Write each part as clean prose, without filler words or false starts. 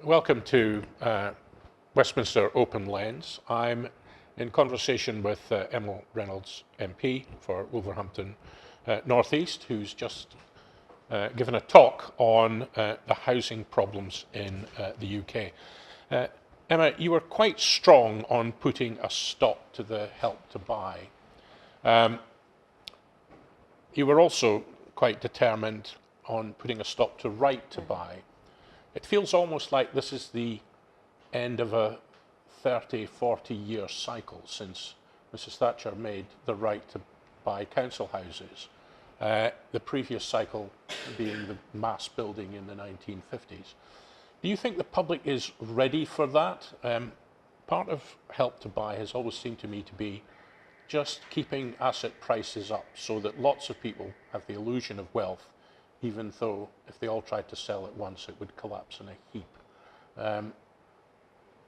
Welcome to Westminster Open Lens. I'm in conversation with Emma Reynolds MP for Wolverhampton North East, who's just given a talk on the housing problems in the UK. Emma, you were quite strong on putting a stop to the Help to Buy. You were also quite determined on putting a stop to Right to Buy. It feels almost like this is the end of a 30, 40-year cycle since Mrs. Thatcher made the right to buy council houses. The previous cycle being the mass building in the 1950s. Do you think the public is ready for that? Part of Help to Buy has always seemed to me to be just keeping asset prices up so that lots of people have the illusion of wealth, even though if they all tried to sell at once, it would collapse in a heap.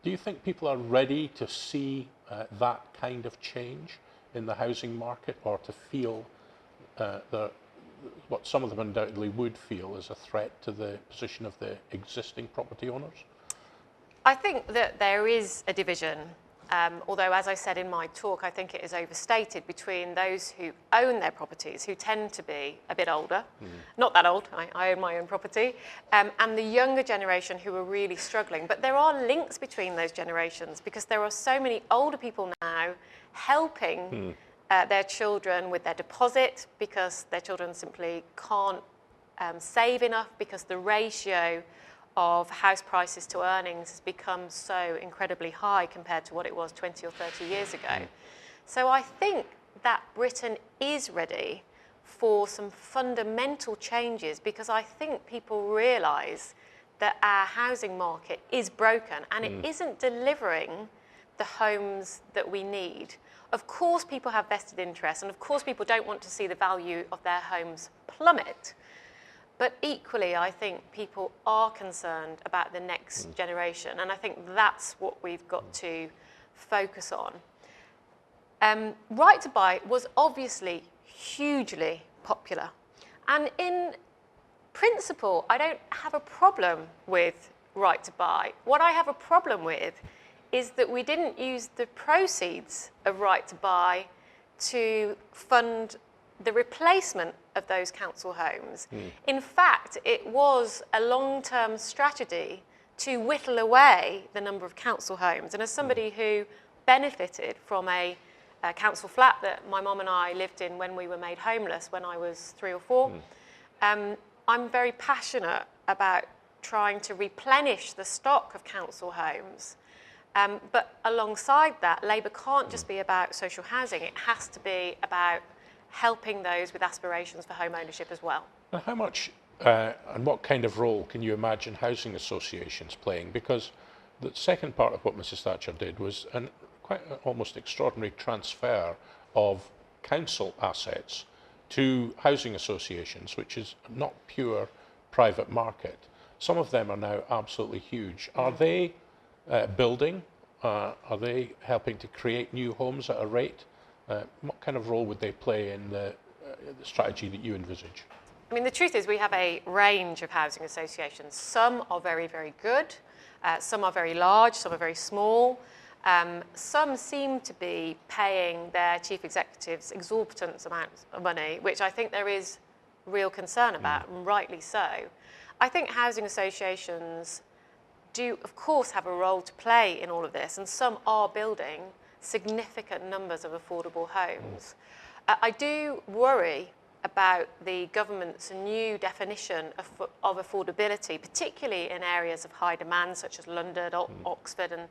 Do you think people are ready to see that kind of change in the housing market, or to feel what some of them undoubtedly would feel as a threat to the position of the existing property owners? I think that there is a division, although as I said in my talk, I think it is overstated, between those who own their properties, who tend to be a bit older, not that old, I own my own property, and the younger generation who are really struggling. But there are links between those generations, because there are so many older people now helping their children with their deposit, because their children simply can't save enough, because the ratio of house prices to earnings has become so incredibly high compared to what it was 20 or 30 years ago. So I think that Britain is ready for some fundamental changes, because I think people realise that our housing market is broken and it isn't delivering the homes that we need. Of course people have vested interests, and of course people don't want to see the value of their homes plummet. But equally, I think people are concerned about the next generation, and I think that's what we've got to focus on. Right to Buy was obviously hugely popular, and in principle, I don't have a problem with Right to Buy. What I have a problem with is that we didn't use the proceeds of Right to Buy to fund the replacement of those council homes. In fact, it was a long-term strategy to whittle away the number of council homes. And as somebody who benefited from a council flat that my mum and I lived in when we were made homeless when I was 3 or 4, I'm very passionate about trying to replenish the stock of council homes. But alongside that, Labour can't just be about social housing. It has to be about helping those with aspirations for home ownership as well. And how much and what kind of role can you imagine housing associations playing? Because the second part of what Mrs. Thatcher did was quite an almost extraordinary transfer of council assets to housing associations, which is not pure private market. Some of them are now absolutely huge. Are they building? Are they helping to create new homes at a rate? What kind of role would they play in the strategy that you envisage? I mean, the truth is we have a range of housing associations. Some are very, very good. Some are very large. Some are very small. Some seem to be paying their chief executives exorbitant amounts of money, which I think there is real concern about, and rightly so. I think housing associations do, of course, have a role to play in all of this, and some are building significant numbers of affordable homes. I do worry about the government's new definition of affordability, particularly in areas of high demand, such as London, Oxford, and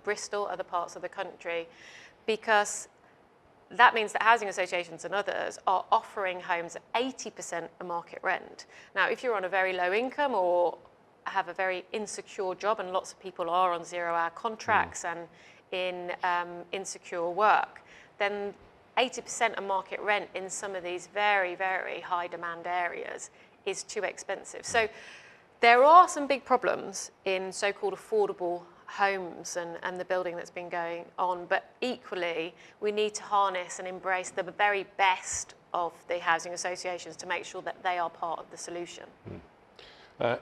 Bristol, other parts of the country, because that means that housing associations and others are offering homes at 80% of market rent. Now, if you're on a very low income or have a very insecure job, and lots of people are on zero-hour contracts and in insecure work, then 80% of market rent in some of these very, very high demand areas is too expensive. So there are some big problems in so-called affordable homes and the building that's been going on, but equally we need to harness and embrace the very best of the housing associations to make sure that they are part of the solution.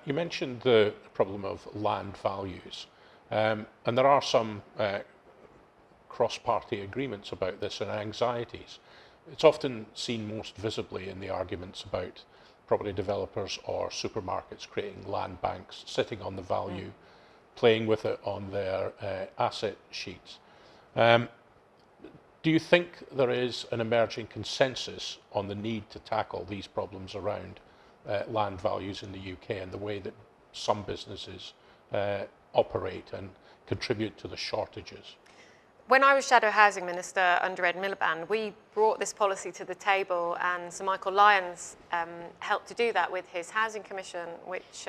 You mentioned the problem of land values, and there are some cross-party agreements about this and anxieties. It's often seen most visibly in the arguments about property developers or supermarkets creating land banks, sitting on the value, playing with it on their asset sheets. Do you think there is an emerging consensus on the need to tackle these problems around land values in the UK and the way that some businesses operate and contribute to the shortages? When I was Shadow Housing Minister under Ed Miliband, we brought this policy to the table, and Sir Michael Lyons helped to do that with his Housing Commission, which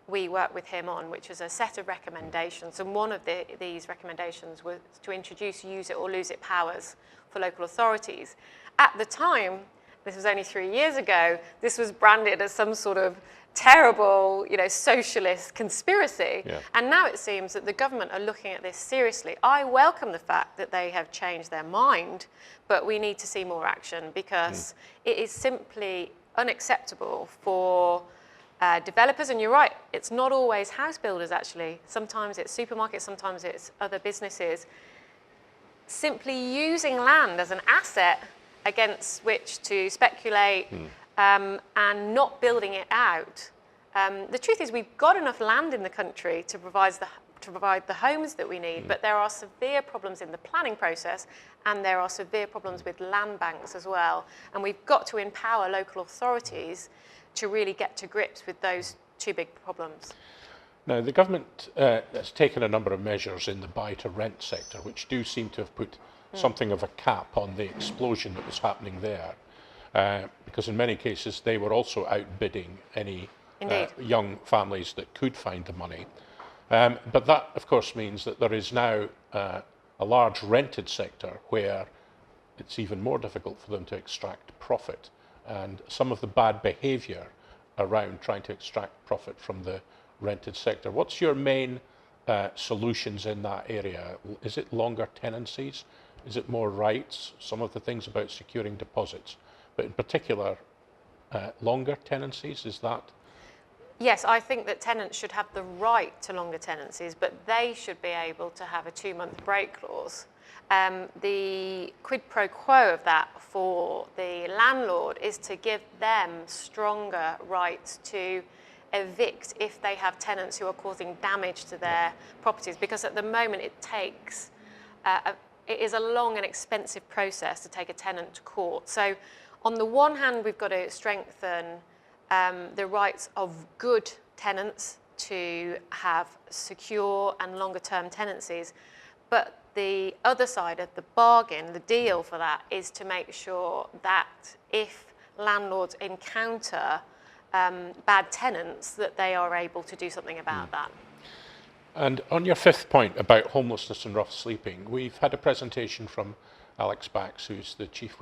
we worked with him on, which was a set of recommendations. And one of these recommendations was to introduce use it or lose it powers for local authorities. At the time, this was only 3 years ago, this was branded as some sort of terrible, socialist conspiracy. Yeah. And now it seems that the government are looking at this seriously. I welcome the fact that they have changed their mind, but we need to see more action, because it is simply unacceptable for developers, and you're right, it's not always house builders actually. Sometimes it's supermarkets, sometimes it's other businesses, simply using land as an asset against which to speculate and not building it out. The truth is we've got enough land in the country to provide the homes that we need, but there are severe problems in the planning process, and there are severe problems with land banks as well. And we've got to empower local authorities to really get to grips with those two big problems. Now, the government has taken a number of measures in the buy-to-rent sector, which do seem to have put something of a cap on the explosion that was happening there, because in many cases they were also outbidding any young families that could find the money. But that, of course, means that there is now a large rented sector where it's even more difficult for them to extract profit. And some of the bad behaviour around trying to extract profit from the rented sector. What's your main solutions in that area? Is it longer tenancies? Is it more rights? Some of the things about securing deposits, but in particular, longer tenancies, is that? Yes, I think that tenants should have the right to longer tenancies, but they should be able to have a 2-month break clause. The quid pro quo of that for the landlord is to give them stronger rights to evict if they have tenants who are causing damage to their properties, because at the moment it takes, it is a long and expensive process to take a tenant to court. So on the one hand, we've got to strengthen the rights of good tenants to have secure and longer term tenancies, but the other side of the bargain, the deal for that, is to make sure that if landlords encounter bad tenants, that they are able to do something about that. And on your fifth point about homelessness and rough sleeping, we've had a presentation from Alex Bax, who's the chief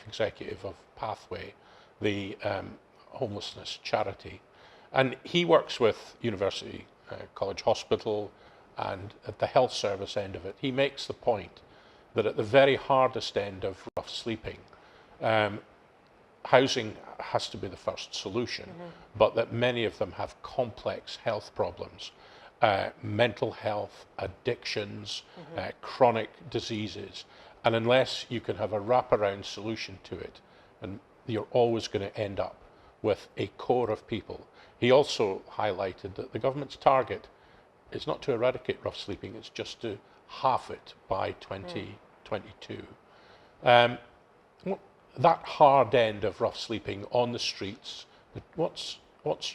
executive of Pathway, the homelessness charity. And he works with University College Hospital and at the health service end of it. He makes the point that at the very hardest end of rough sleeping, housing has to be the first solution, but that many of them have complex health problems, mental health, addictions, chronic diseases, and unless you can have a wraparound solution to it, and you're always going to end up with a core of people. He also highlighted that the government's target is not to eradicate rough sleeping, it's just to halve it by 2022. That hard end of rough sleeping on the streets, what's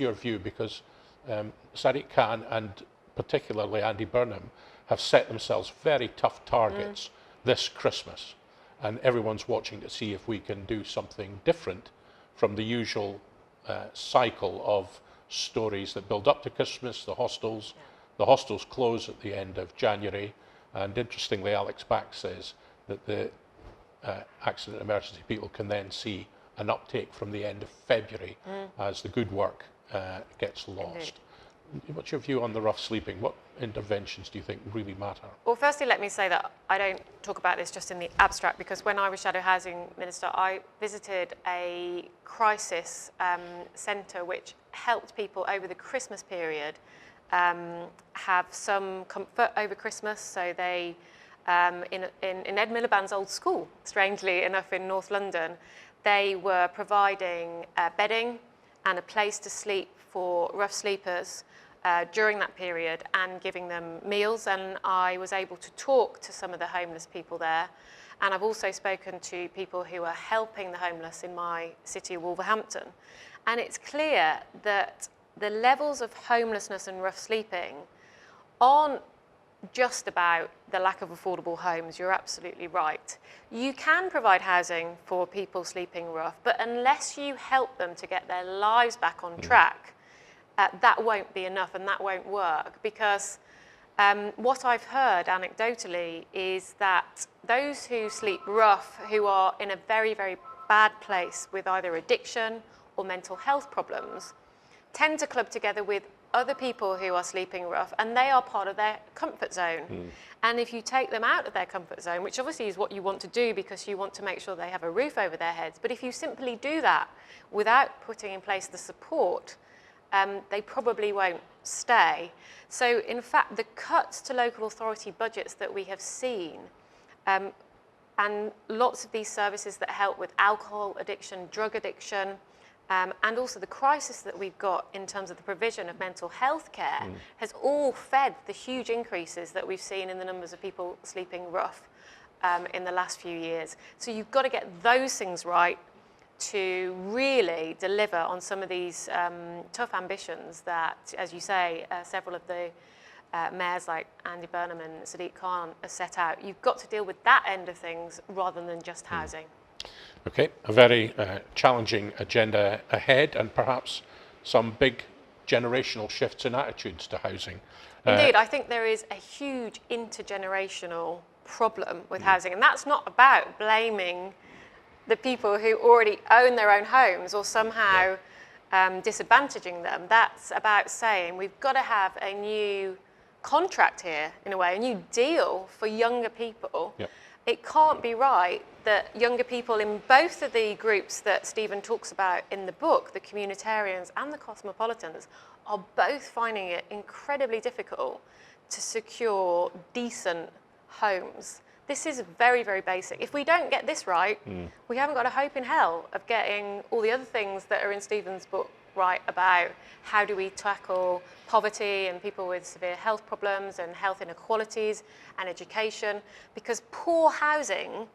your view? Because Sadiq Khan and particularly Andy Burnham have set themselves very tough targets this Christmas, and everyone's watching to see if we can do something different from the usual cycle of stories that build up to Christmas. The hostels close at the end of January, and interestingly, Alex Bax says that the accident emergency people can then see an uptake from the end of February as the good work gets lost. what's your view on the rough sleeping? What interventions do you think really matter? Well, firstly, let me say that I don't talk about this just in the abstract, because when I was Shadow Housing Minister, I visited a crisis centre which helped people over the Christmas period have some comfort over Christmas. So they, in Ed Miliband's old school, strangely enough in North London, they were providing bedding and a place to sleep for rough sleepers during that period, and giving them meals. And I was able to talk to some of the homeless people there. And I've also spoken to people who are helping the homeless in my city of Wolverhampton. And it's clear that the levels of homelessness and rough sleeping aren't just about the lack of affordable homes. You're absolutely right. You can provide housing for people sleeping rough, but unless you help them to get their lives back on track, that won't be enough, and that won't work, because what I've heard anecdotally is that those who sleep rough, who are in a very, very bad place with either addiction or mental health problems, tend to club together with other people who are sleeping rough, and they are part of their comfort zone. And if you take them out of their comfort zone, which obviously is what you want to do because you want to make sure they have a roof over their heads, but if you simply do that without putting in place the support, they probably won't stay. So in fact, the cuts to local authority budgets that we have seen, and lots of these services that help with alcohol addiction, drug addiction, and also the crisis that we've got in terms of the provision of mental health care, has all fed the huge increases that we've seen in the numbers of people sleeping rough in the last few years. So you've got to get those things right to really deliver on some of these tough ambitions that, as you say, several of the mayors like Andy Burnham and Sadiq Khan have set out. You've got to deal with that end of things rather than just housing. Okay, a very challenging agenda ahead, and perhaps some big generational shifts in attitudes to housing. Indeed, I think there is a huge intergenerational problem with housing, and that's not about blaming the people who already own their own homes or somehow disadvantaging them. That's about saying we've got to have a new contract here, in a way, a new deal for younger people. Yep. It can't be right that younger people in both of the groups that Stephen talks about in the book, the communitarians and the cosmopolitans, are both finding it incredibly difficult to secure decent homes. This is very, very basic. If we don't get this right, we haven't got a hope in hell of getting all the other things that are in Stephen's book right, about how do we tackle poverty and people with severe health problems and health inequalities and education, because poor housing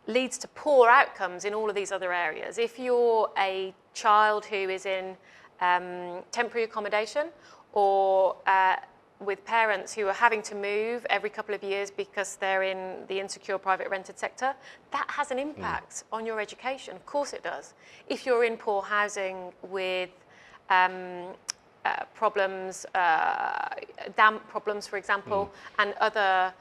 leads to poor outcomes in all of these other areas. If you're a child who is in temporary accommodation, or with parents who are having to move every couple of years because they're in the insecure private rented sector, that has an impact on your education. Of course it does. If you're in poor housing with problems, damp problems, for example, and other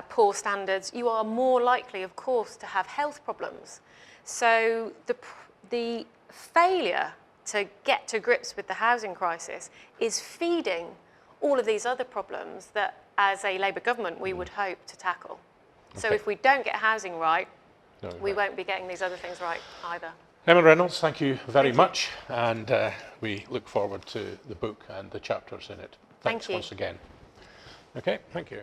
poor standards, you are more likely, of course, to have health problems. So the failure to get to grips with the housing crisis is feeding all of these other problems that, as a Labour government, we would hope to tackle. So if we don't get housing right, we won't be getting these other things right either. Emma Reynolds, thank you very much, and we look forward to the book and the chapters in it. Thanks once again. Okay, thank you.